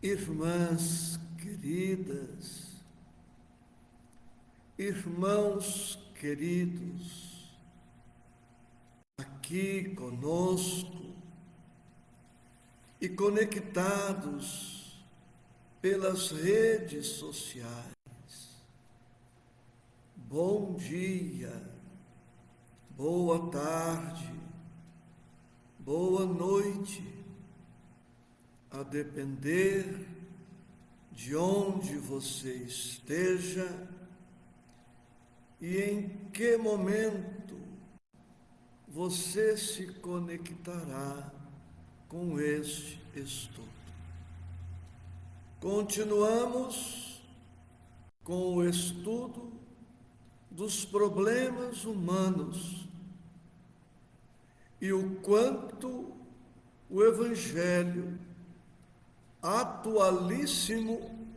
Irmãs queridas, irmãos queridos, aqui conosco e conectados pelas redes sociais. Bom dia, boa tarde, boa noite, a depender de onde você esteja e em que momento você se conectará com este estudo. Continuamos com o estudo dos problemas humanos e o quanto o Evangelho atualíssimo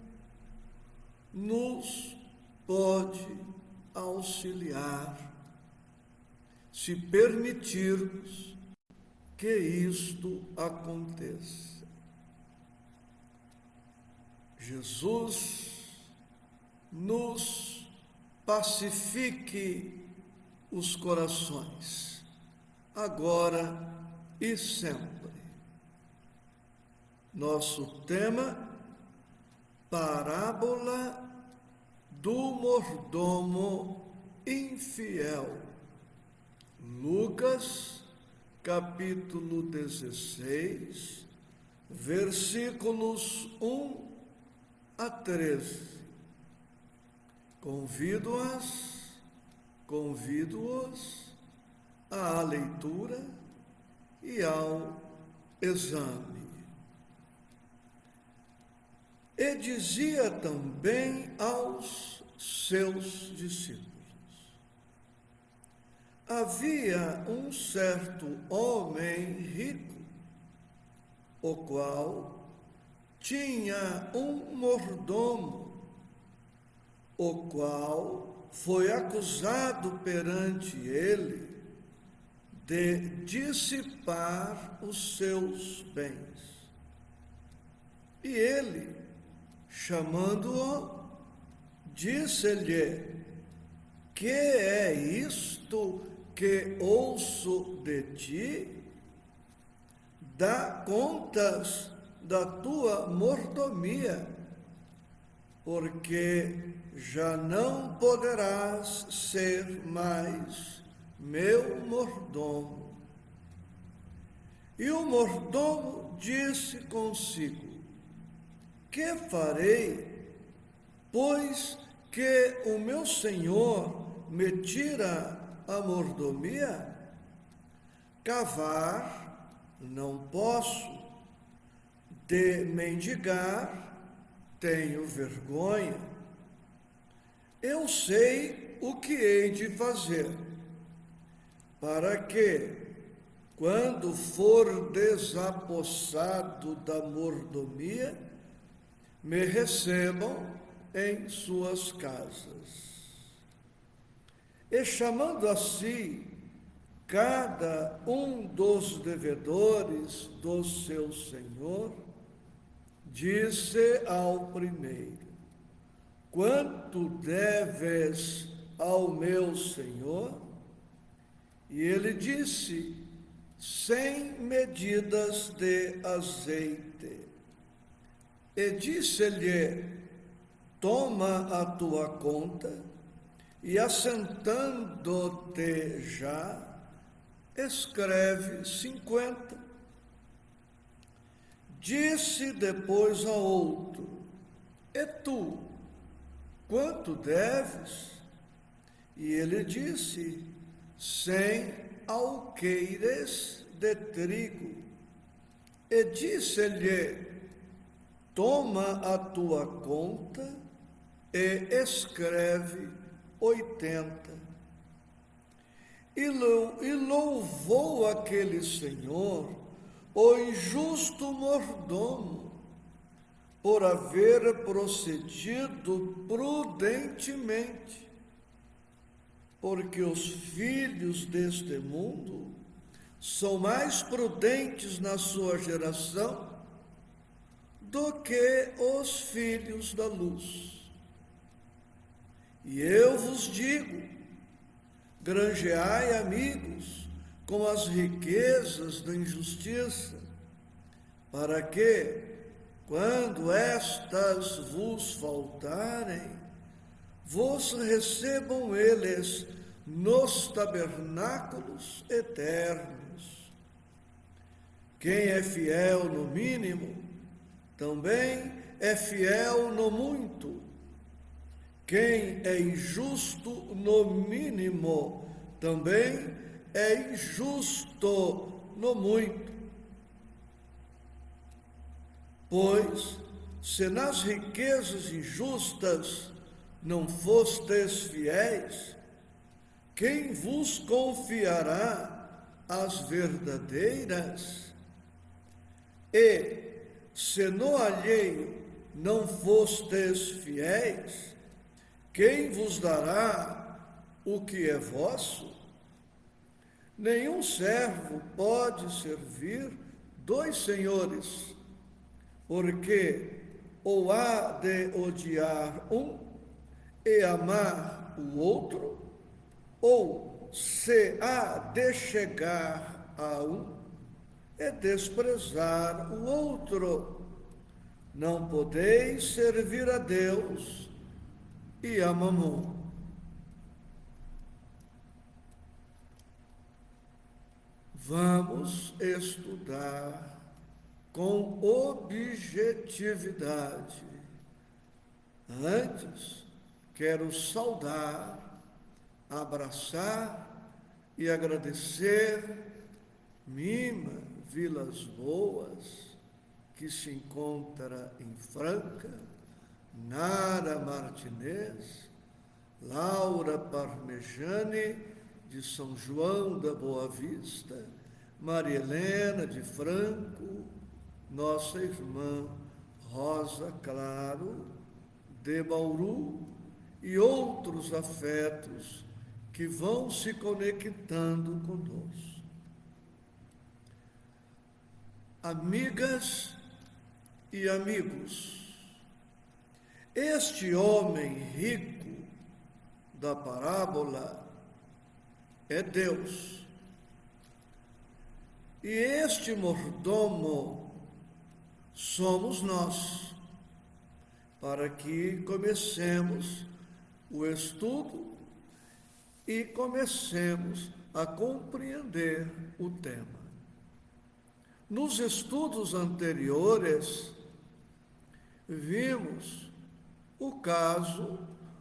nos pode auxiliar, se permitirmos que isto aconteça. Jesus nos pacifique os corações, agora e sempre. Nosso tema, parábola do mordomo infiel. Lucas, capítulo 16, versículos 1 a 13. Convido-os à leitura e ao exame. E dizia também aos seus discípulos: havia um certo homem rico, o qual tinha um mordomo, o qual foi acusado perante ele de dissipar os seus bens. E ele, chamando-o, disse-lhe: que é isto que ouço de ti? Dá contas da tua mordomia, porque já não poderás ser mais meu mordomo. E o mordomo disse consigo: que farei, pois que o meu senhor me tira a mordomia? Cavar não posso, de mendigar tenho vergonha. Eu sei o que hei de fazer, para que, quando for desapossado da mordomia, me recebam em suas casas. E chamando a si cada um dos devedores do seu senhor, disse ao primeiro: quanto deves ao meu senhor? E ele disse: 100 medidas de azeite. E disse-lhe: toma a tua conta, e assentando-te já, escreve 50. Disse depois ao outro: e tu, quanto deves? E ele disse: 100 alqueires de trigo. E disse-lhe: toma a tua conta e escreve 80. E louvou aquele senhor, o injusto mordomo, por haver procedido prudentemente, porque os filhos deste mundo são mais prudentes na sua geração do que os filhos da luz. E eu vos digo, granjeai amigos com as riquezas da injustiça, para que, quando estas vos faltarem, vos recebam eles nos tabernáculos eternos. Quem é fiel no mínimo, também é fiel no muito. Quem é injusto no mínimo, também é injusto no muito. Pois, se nas riquezas injustas não fostes fiéis, quem vos confiará as verdadeiras? E, se no alheio não fostes fiéis, quem vos dará o que é vosso? Nenhum servo pode servir dois senhores, porque ou há de odiar um e amar o outro, ou se há de chegar a um e desprezar o outro. Não podeis servir a Deus e a Mamon. Vamos estudar com objetividade. Antes, quero saudar, abraçar e agradecer Mima Vilas Boas, que se encontra em Franca, Nara Martinez, Laura Parmejane, de São João da Boa Vista, Maria Helena de Franco, nossa irmã Rosa Claro, de Bauru, e outros afetos que vão se conectando conosco. Amigas e amigos, este homem rico da parábola é Deus. E este mordomo somos nós, para que comecemos o estudo e comecemos a compreender o tema. Nos estudos anteriores, vimos o caso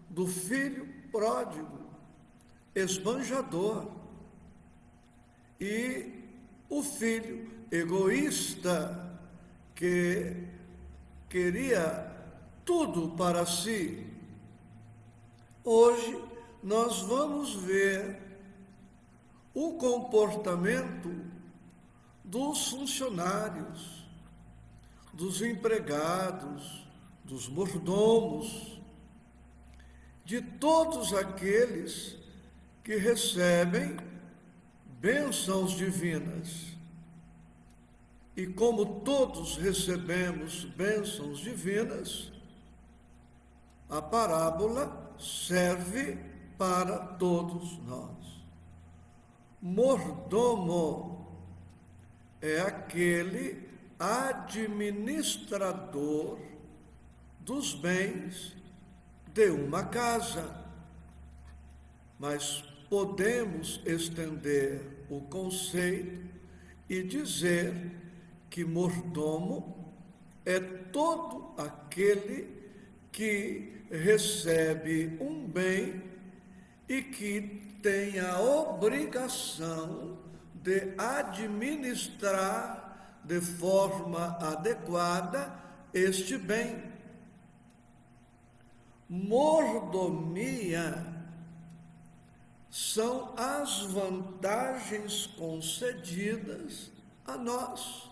do filho pródigo, esbanjador, e o filho egoísta que queria tudo para si. Hoje nós vamos ver o comportamento dos funcionários, dos empregados, dos mordomos, de todos aqueles que recebem bênçãos divinas. E como todos recebemos bênçãos divinas, a parábola serve para todos nós. Mordomo é aquele administrador dos bens de uma casa. Mas podemos estender o conceito e dizer que mordomo é todo aquele que recebe um bem e que tem a obrigação de administrar de forma adequada este bem. Mordomia são as vantagens concedidas a nós.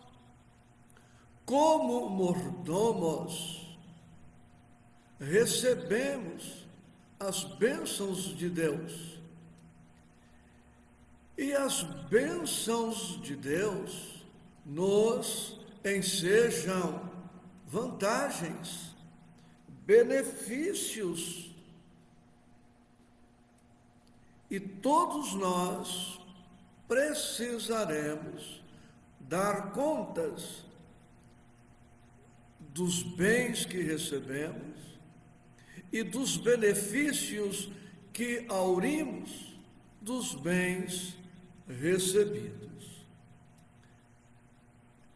Como mordomos, recebemos as bênçãos de Deus. E as bênçãos de Deus nos ensejam vantagens, benefícios. E todos nós precisaremos dar contas dos bens que recebemos e dos benefícios que aurimos dos bens recebidos.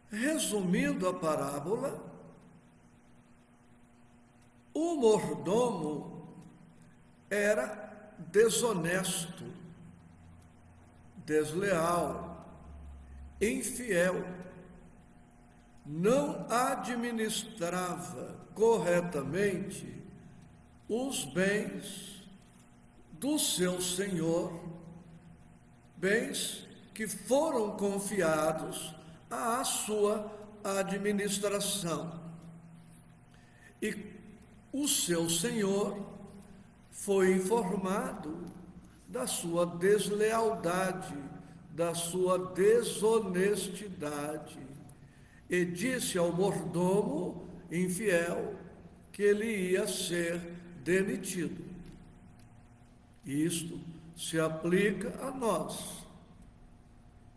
Resumindo a parábola, o mordomo era desonesto, desleal, infiel, não administrava corretamente os bens do seu senhor, bens que foram confiados à sua administração. E o seu senhor foi informado da sua deslealdade, da sua desonestidade, e disse ao mordomo infiel que ele ia ser demitido. Isto se aplica a nós.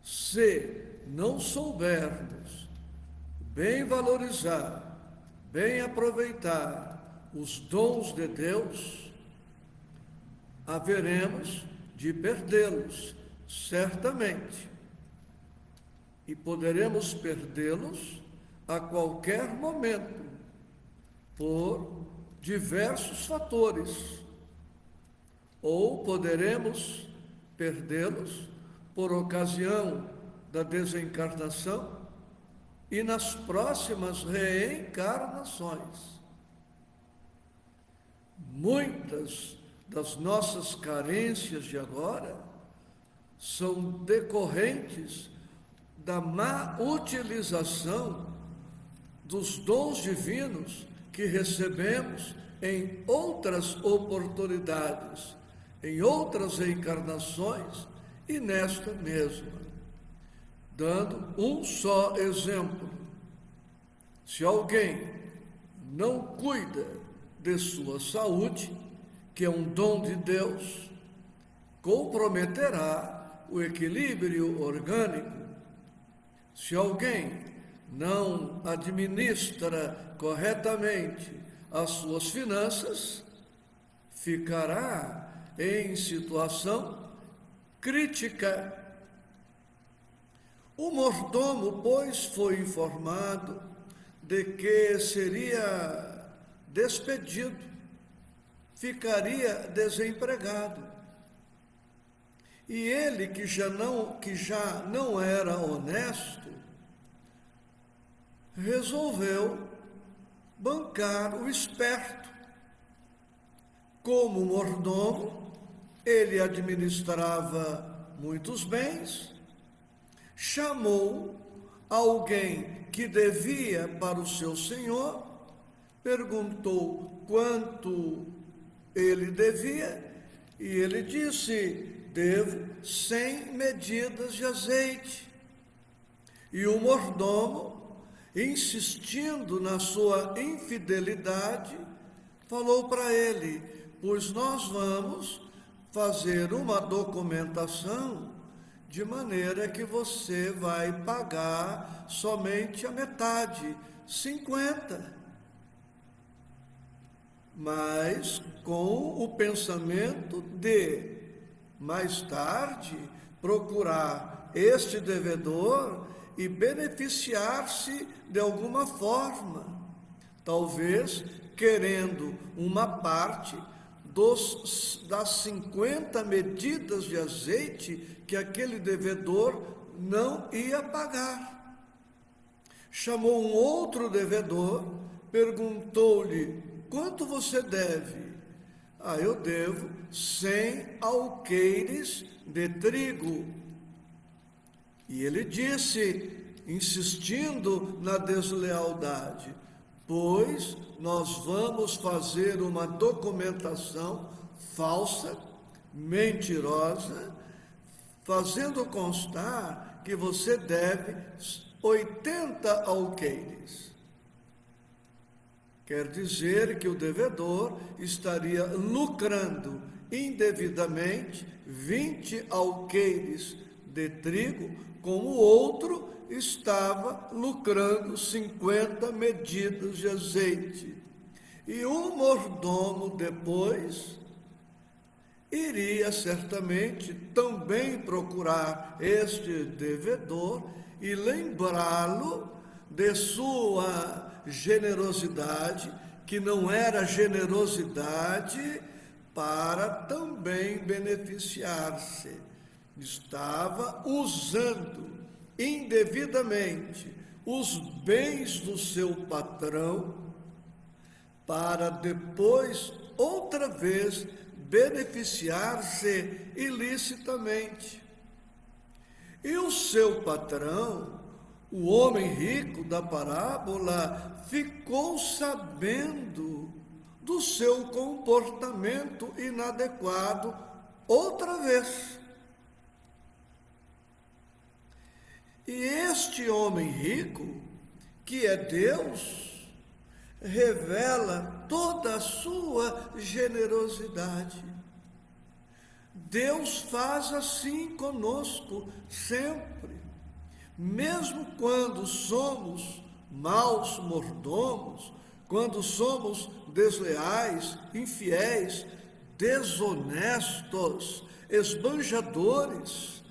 Se não soubermos bem valorizar, bem aproveitar os dons de Deus, haveremos de perdê-los, certamente. E poderemos perdê-los a qualquer momento, por diversos fatores. Ou poderemos perdê-los por ocasião da desencarnação e nas próximas reencarnações. Muitas das nossas carências de agora são decorrentes da má utilização dos dons divinos que recebemos em outras oportunidades, em outras reencarnações e nesta mesma. Dando um só exemplo: se alguém não cuida de sua saúde, que é um dom de Deus, comprometerá o equilíbrio orgânico. Se alguém não administra corretamente as suas finanças, ficará em situação crítica. O mordomo, pois, foi informado de que seria despedido, ficaria desempregado. E ele, que já não era honesto, resolveu bancar o esperto. Como mordomo, ele administrava muitos bens, chamou alguém que devia para o seu senhor, perguntou quanto ele devia, e ele disse: devo 100 medidas de azeite. E o mordomo, insistindo na sua infidelidade, falou para ele: pois nós vamos fazer uma documentação de maneira que você vai pagar somente a metade, 50. Mas com o pensamento de, mais tarde, procurar este devedor e beneficiar-se de alguma forma, talvez querendo uma parte das 50 medidas de azeite que aquele devedor não ia pagar. Chamou um outro devedor, perguntou-lhe: quanto você deve? Eu devo 100 alqueires de trigo. E ele disse, insistindo na deslealdade: pois nós vamos fazer uma documentação falsa, mentirosa, fazendo constar que você deve 80 alqueires. Quer dizer que o devedor estaria lucrando indevidamente 20 alqueires de trigo, como o outro estava lucrando 50 medidas de azeite. E o mordomo depois iria certamente também procurar este devedor e lembrá-lo de sua generosidade, que não era generosidade para também beneficiar-se. Estava usando indevidamente os bens do seu patrão para depois, outra vez, beneficiar-se ilicitamente. E o seu patrão, o homem rico da parábola, ficou sabendo do seu comportamento inadequado outra vez. E este homem rico, que é Deus, revela toda a sua generosidade. Deus faz assim conosco sempre. Mesmo quando somos maus mordomos, quando somos desleais, infiéis, desonestos, esbanjadores,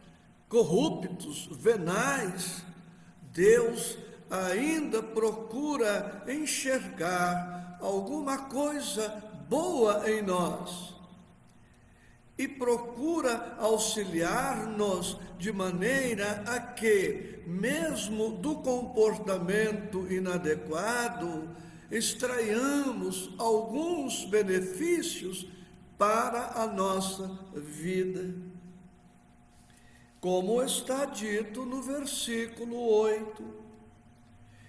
corruptos, venais, Deus ainda procura enxergar alguma coisa boa em nós e procura auxiliar-nos de maneira a que, mesmo do comportamento inadequado, extraiamos alguns benefícios para a nossa vida. Como está dito no versículo 8: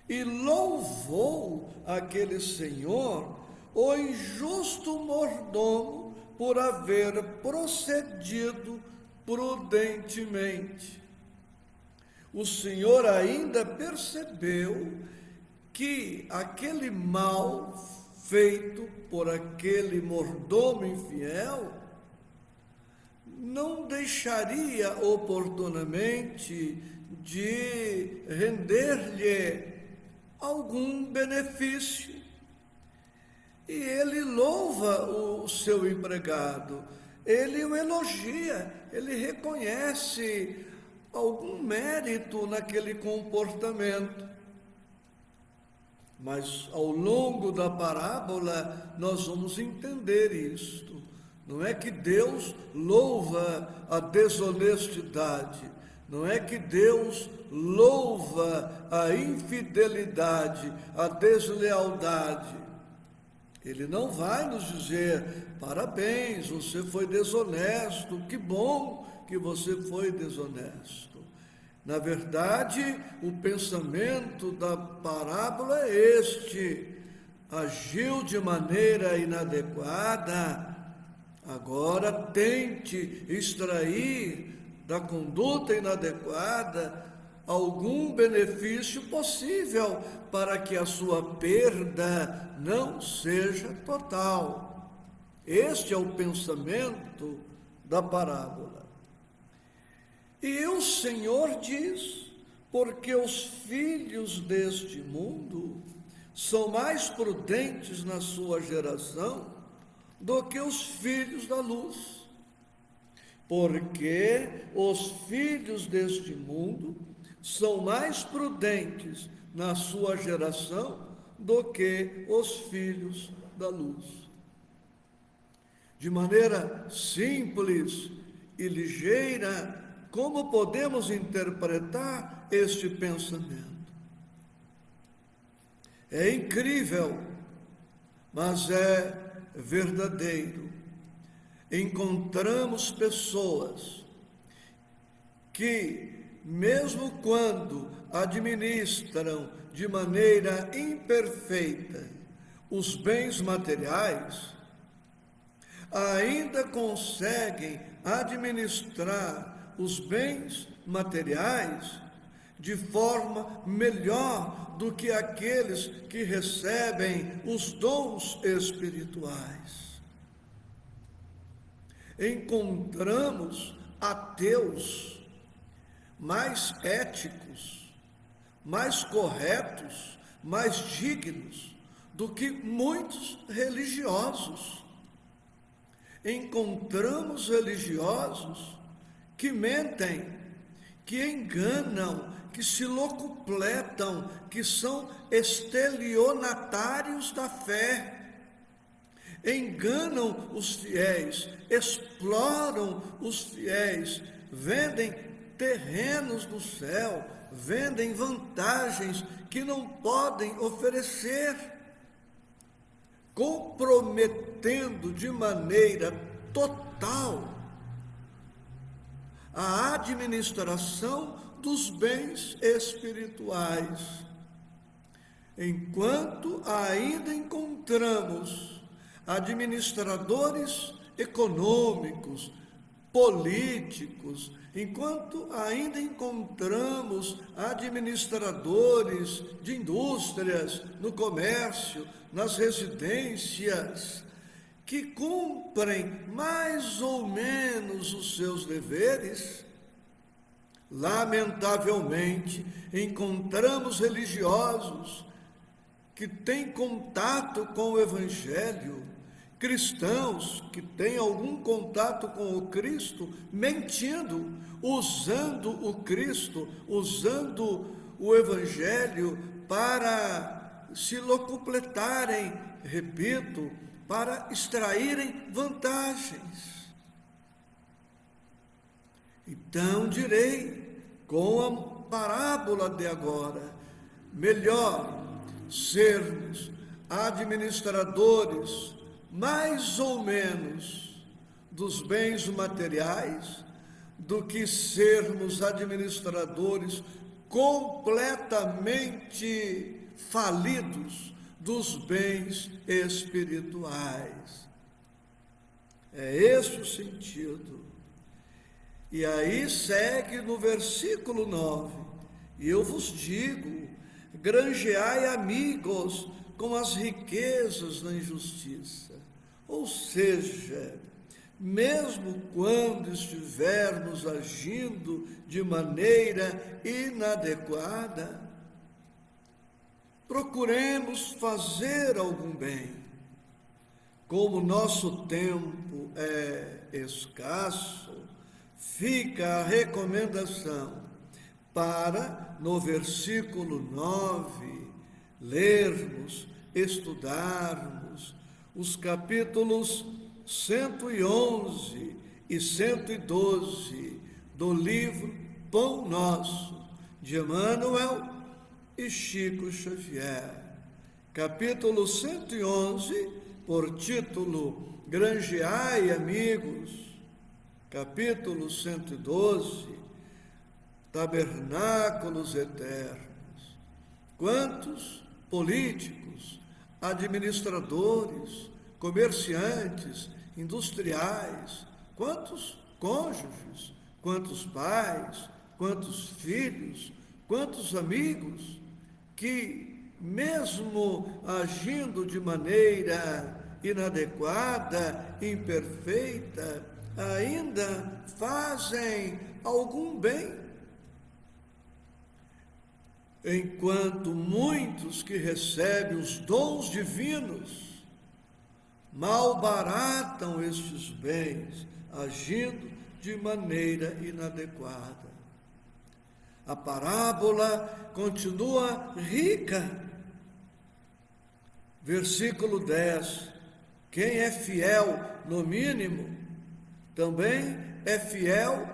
e louvou aquele senhor, o injusto mordomo, por haver procedido prudentemente. O Senhor ainda percebeu que aquele mal feito por aquele mordomo infiel não deixaria oportunamente de render-lhe algum benefício. E ele louva o seu empregado, ele o elogia, ele reconhece algum mérito naquele comportamento. Mas ao longo da parábola nós vamos entender isto. Não é que Deus louva a desonestidade, não é que Deus louva a infidelidade, a deslealdade. Ele não vai nos dizer: parabéns, você foi desonesto, que bom que você foi desonesto. Na verdade, o pensamento da parábola é este: agiu de maneira inadequada, agora tente extrair da conduta inadequada algum benefício possível para que a sua perda não seja total. Este é o pensamento da parábola. E o Senhor diz: porque os filhos deste mundo são mais prudentes na sua geração do que os filhos da luz. Porque os filhos deste mundo são mais prudentes na sua geração do que os filhos da luz. De maneira simples e ligeira, como podemos interpretar este pensamento? É incrível, mas é verdadeiro. Encontramos pessoas que, mesmo quando administram de maneira imperfeita os bens materiais, ainda conseguem administrar os bens materiais de forma melhor do que aqueles que recebem os dons espirituais. Encontramos ateus mais éticos, mais corretos, mais dignos do que muitos religiosos. Encontramos religiosos que mentem, que enganam, que se locupletam, que são estelionatários da fé. Enganam os fiéis, exploram os fiéis, vendem terrenos no céu, vendem vantagens que não podem oferecer, comprometendo de maneira total a administração dos bens espirituais. Enquanto ainda encontramos administradores econômicos, políticos, enquanto ainda encontramos administradores de indústrias, no comércio, nas residências, que cumprem mais ou menos os seus deveres, lamentavelmente encontramos religiosos que têm contato com o Evangelho, cristãos que têm algum contato com o Cristo, mentindo, usando o Cristo, usando o Evangelho para se locupletarem, repito, para extraírem vantagens. Então direi, com a parábola de agora, melhor sermos administradores mais ou menos dos bens materiais do que sermos administradores completamente falidos dos bens espirituais. É esse o sentido. E aí segue no versículo 9: e eu vos digo, granjeai amigos com as riquezas da injustiça. Ou seja, mesmo quando estivermos agindo de maneira inadequada, procuremos fazer algum bem. Como nosso tempo é escasso, fica a recomendação para, no versículo 9, lermos, estudarmos os capítulos 111 e 112 do livro Pão Nosso, de Emmanuel e Chico Xavier. Capítulo 111, por título Granjeai Amigos. Capítulo 112, Tabernáculos Eternos. Quantos políticos, administradores, comerciantes, industriais, quantos cônjuges, quantos pais, quantos filhos, quantos amigos que, mesmo agindo de maneira inadequada, imperfeita, ainda fazem algum bem, enquanto muitos que recebem os dons divinos malbaratam estes bens, agindo de maneira inadequada. A parábola continua rica. Versículo 10: quem é fiel no mínimo, também é fiel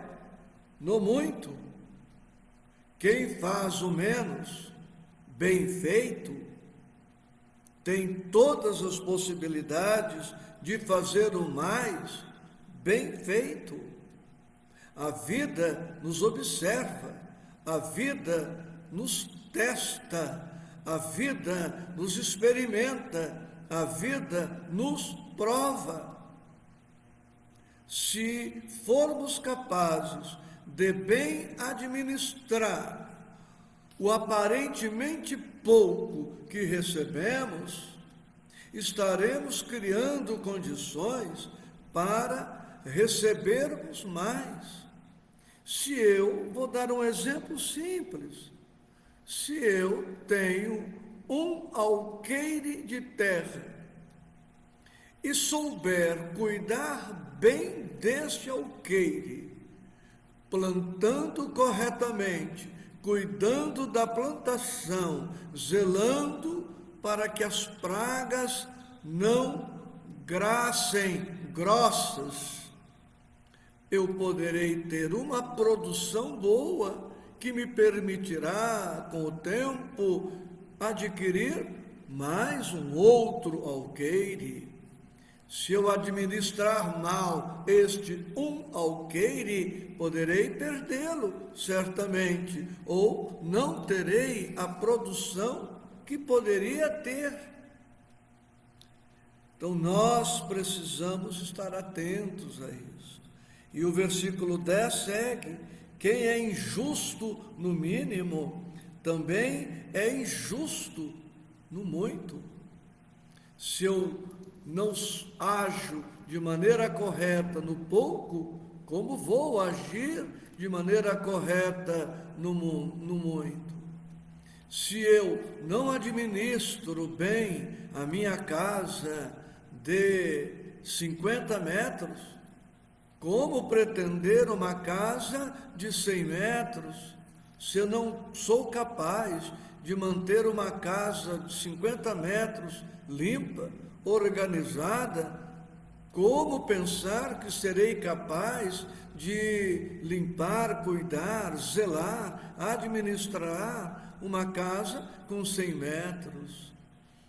no muito. Quem faz o menos, bem feito, tem todas as possibilidades de fazer o mais, bem feito. A vida nos observa, a vida nos testa, a vida nos experimenta, a vida nos prova. Se formos capazes de bem administrar o aparentemente pouco que recebemos, estaremos criando condições para recebermos mais. Se eu, vou dar um exemplo simples, se eu tenho um alqueire de terra e souber cuidar bem deste alqueire, plantando corretamente, cuidando da plantação, zelando para que as pragas não gracem grossas, eu poderei ter uma produção boa que me permitirá, com o tempo, adquirir mais um outro alqueire. Se eu administrar mal este um alqueire, poderei perdê-lo, certamente, ou não terei a produção que poderia ter. Então, nós precisamos estar atentos a isso. E o versículo 10 segue: quem é injusto no mínimo, também é injusto no muito. Se eu não ajo de maneira correta no pouco, como vou agir de maneira correta no muito? Se eu não administro bem a minha casa de 50 metros, como pretender uma casa de 100 metros? Se eu não sou capaz de manter uma casa de 50 metros limpa, organizada, como pensar que serei capaz de limpar, cuidar, zelar, administrar uma casa com 100 metros?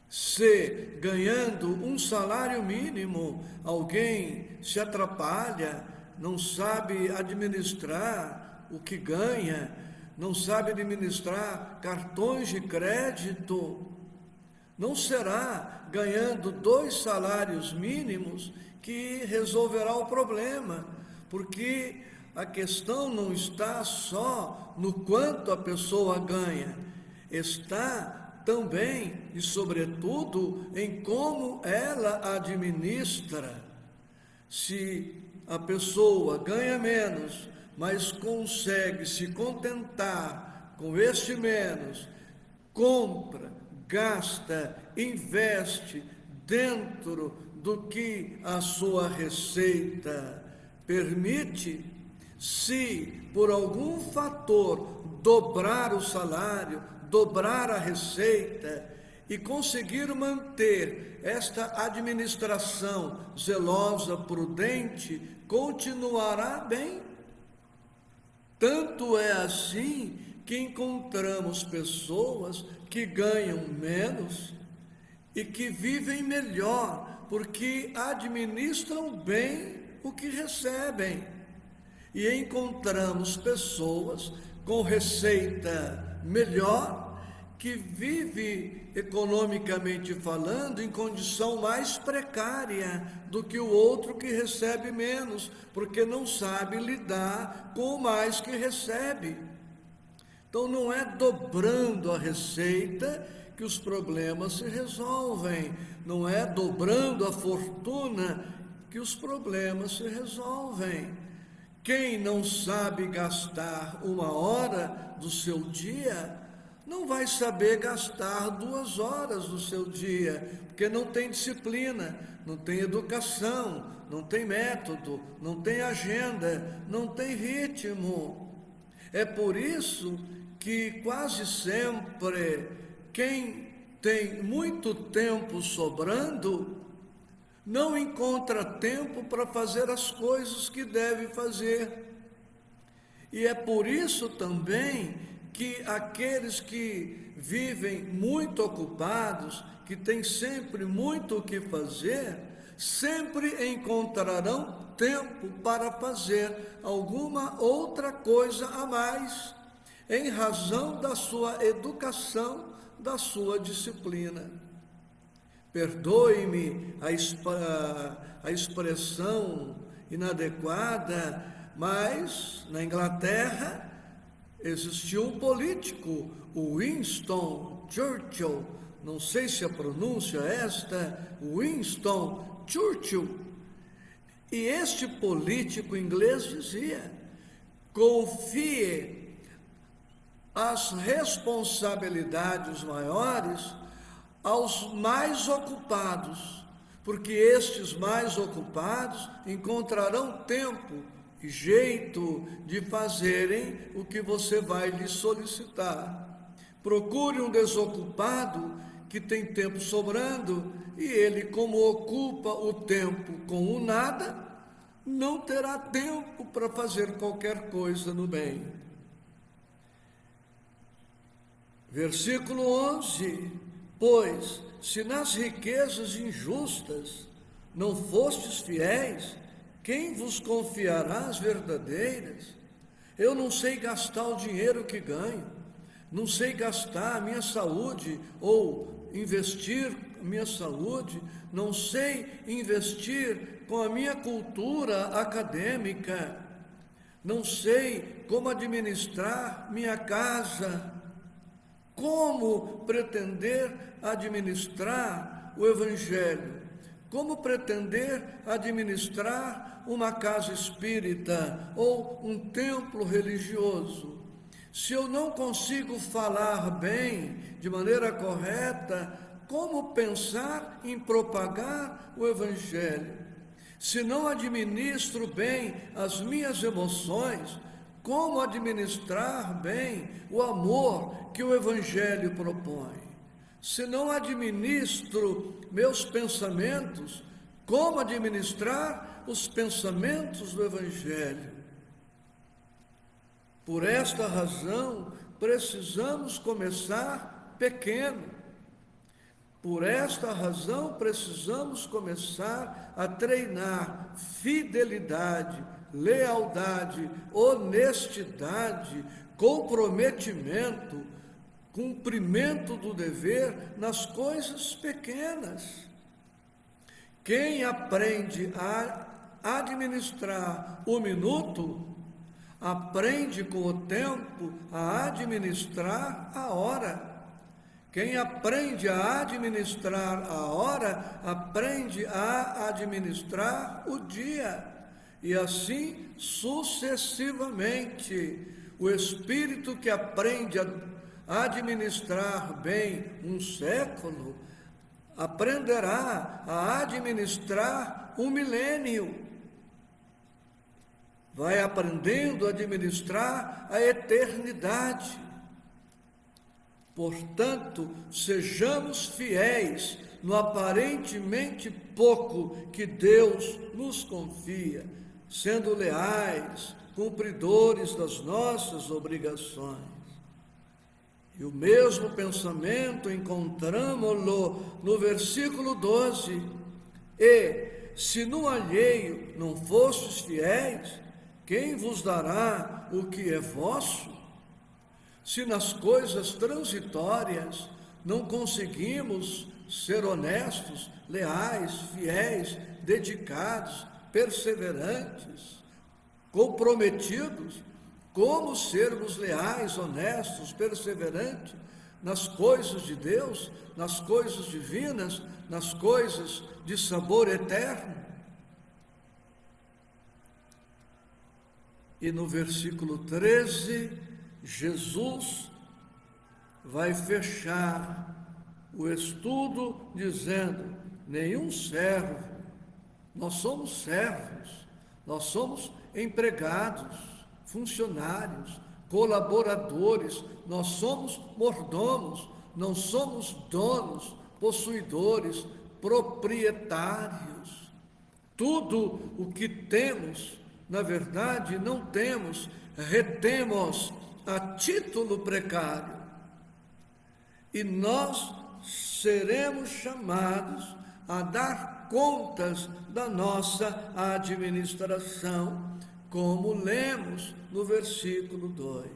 Se, ganhando um salário mínimo, alguém se atrapalha, não sabe administrar o que ganha, não sabe administrar cartões de crédito, não será ganhando 2 salários mínimos que resolverá o problema, porque a questão não está só no quanto a pessoa ganha, está também e sobretudo em como ela administra. Se a pessoa ganha menos, mas consegue se contentar com este menos, compra, gasta, investe dentro do que a sua receita permite, se por algum fator dobrar o salário, dobrar a receita e conseguir manter esta administração zelosa, prudente, continuará bem. Tanto é assim que encontramos pessoas que ganham menos e que vivem melhor, porque administram bem o que recebem. E encontramos pessoas com receita melhor, que vive, economicamente falando, em condição mais precária do que o outro que recebe menos, porque não sabe lidar com o mais que recebe. Então, não é dobrando a receita que os problemas se resolvem, não é dobrando a fortuna que os problemas se resolvem. Quem não sabe gastar 1 hora do seu dia, não vai saber gastar 2 horas do seu dia, porque não tem disciplina, não tem educação, não tem método, não tem agenda, não tem ritmo. É por isso que quase sempre quem tem muito tempo sobrando não encontra tempo para fazer as coisas que deve fazer. E é por isso também que aqueles que vivem muito ocupados, que têm sempre muito o que fazer, sempre encontrarão tempo para fazer alguma outra coisa a mais, em razão da sua educação, da sua disciplina. Perdoe-me a expressão inadequada, mas na Inglaterra Existiu um político, o Winston Churchill, não sei se a pronúncia é esta, Winston Churchill. E este político inglês dizia: confie as responsabilidades maiores aos mais ocupados, porque estes mais ocupados encontrarão tempo e jeito de fazerem o que você vai lhes solicitar. Procure um desocupado que tem tempo sobrando, e ele, como ocupa o tempo com o nada, não terá tempo para fazer qualquer coisa no bem. Versículo 11: pois, se nas riquezas injustas não fostes fiéis, quem vos confiará as verdadeiras? Eu não sei gastar o dinheiro que ganho, não sei gastar a minha saúde ou investir a minha saúde, não sei investir com a minha cultura acadêmica, não sei como administrar minha casa. Como pretender administrar o Evangelho? Como pretender administrar uma casa espírita ou um templo religioso? Se eu não consigo falar bem, de maneira correta, como pensar em propagar o Evangelho? Se não administro bem as minhas emoções, como administrar bem o amor que o Evangelho propõe? Se não administro meus pensamentos, como administrar os pensamentos do Evangelho? Por esta razão, precisamos começar pequeno. Por esta razão, precisamos começar a treinar fidelidade, lealdade, honestidade, comprometimento, cumprimento do dever nas coisas pequenas. Quem aprende a administrar o minuto, aprende com o tempo a administrar a hora. Quem aprende a administrar a hora, aprende a administrar o dia. E assim sucessivamente. O espírito que aprende a administrar bem um século, aprenderá a administrar um milênio. Vai aprendendo a administrar a eternidade. Portanto, sejamos fiéis no aparentemente pouco que Deus nos confia, sendo leais, cumpridores das nossas obrigações. E o mesmo pensamento encontramo-lo no versículo 12. E, se no alheio não fostes fiéis, quem vos dará o que é vosso? Se nas coisas transitórias não conseguimos ser honestos, leais, fiéis, dedicados, perseverantes, comprometidos, como sermos leais, honestos, perseverantes nas coisas de Deus, nas coisas divinas, nas coisas de sabor eterno? E no versículo 13, Jesus vai fechar o estudo dizendo: nenhum servo, nós somos servos, nós somos empregados, funcionários, colaboradores, nós somos mordomos, não somos donos, possuidores, proprietários. Tudo o que temos, na verdade, não temos, retemos a título precário. E nós seremos chamados a dar contas da nossa administração, como lemos no versículo 2.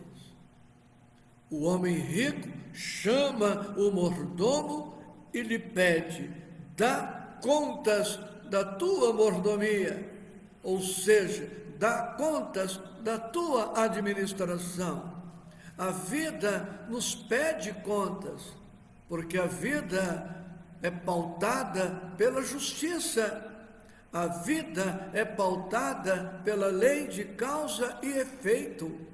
O homem rico chama o mordomo e lhe pede: dá contas da tua mordomia, ou seja, dá contas da tua administração. A vida nos pede contas, porque a vida é pautada pela justiça. A vida é pautada pela lei de causa e efeito.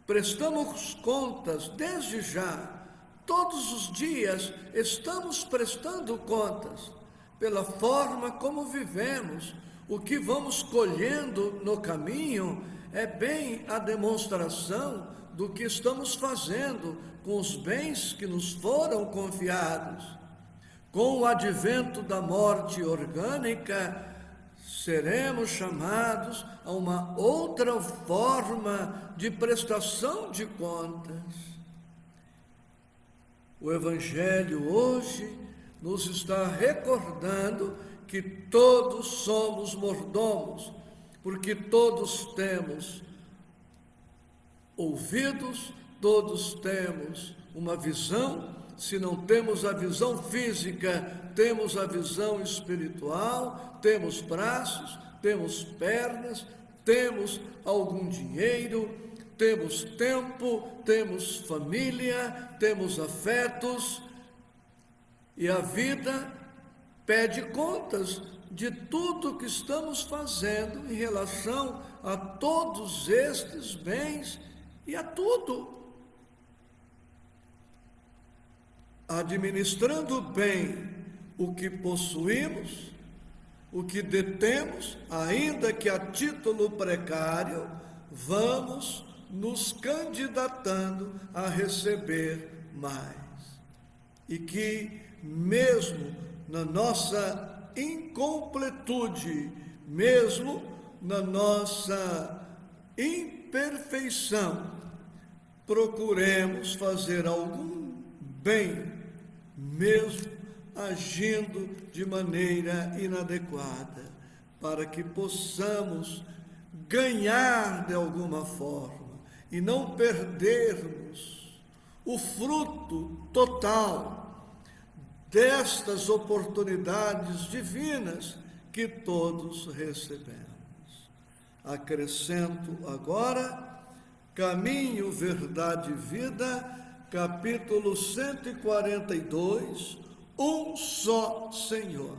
Prestamos contas desde já. Todos os dias estamos prestando contas pela forma como vivemos. O que vamos colhendo no caminho é bem a demonstração do que estamos fazendo com os bens que nos foram confiados. Com o advento da morte orgânica, seremos chamados a uma outra forma de prestação de contas. O Evangelho hoje nos está recordando que todos somos mordomos, porque todos temos ouvidos, todos temos uma visão. Se não temos a visão física, temos a visão espiritual, temos braços, temos pernas, temos algum dinheiro, temos tempo, temos família, temos afetos, e a vida pede contas de tudo que estamos fazendo em relação a todos estes bens e a tudo. Administrando bem o que possuímos, o que detemos, ainda que a título precário, vamos nos candidatando a receber mais. E que, mesmo na nossa incompletude, mesmo na nossa imperfeição, procuremos fazer algum bem, mesmo agindo de maneira inadequada, para que possamos ganhar de alguma forma e não perdermos o fruto total destas oportunidades divinas que todos recebemos. Acrescento agora, Caminho, Verdade e Vida, capítulo 142, um só Senhor.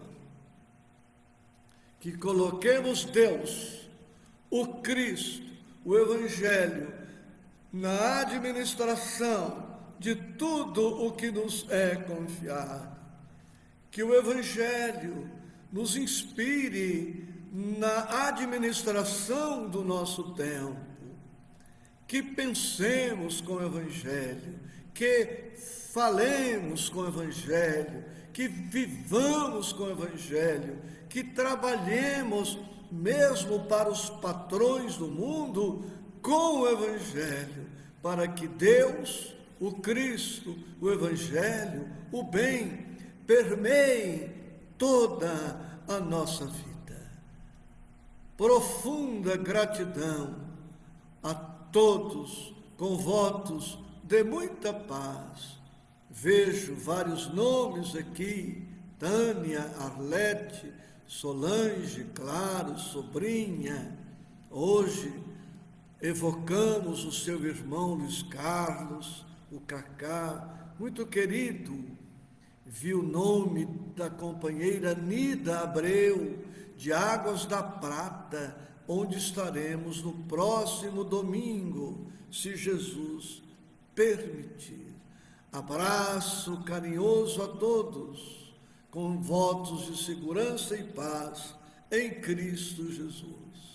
Que coloquemos Deus, o Cristo, o Evangelho, na administração de tudo o que nos é confiado. Que o Evangelho nos inspire na administração do nosso tempo. Que pensemos com o Evangelho, que falemos com o Evangelho, que vivamos com o Evangelho, que trabalhemos mesmo para os patrões do mundo com o Evangelho, para que Deus, o Cristo, o Evangelho, o bem, permeie toda a nossa vida. Profunda gratidão a todos, com votos de muita paz. Vejo vários nomes aqui: Tânia, Arlete, Solange, Claro, sobrinha. Hoje evocamos o seu irmão Luiz Carlos, o Cacá, muito querido. Vi o nome da companheira Nida Abreu, de Águas da Prata, onde estaremos no próximo domingo, se Jesus permitir. Abraço carinhoso a todos, com votos de segurança e paz em Cristo Jesus.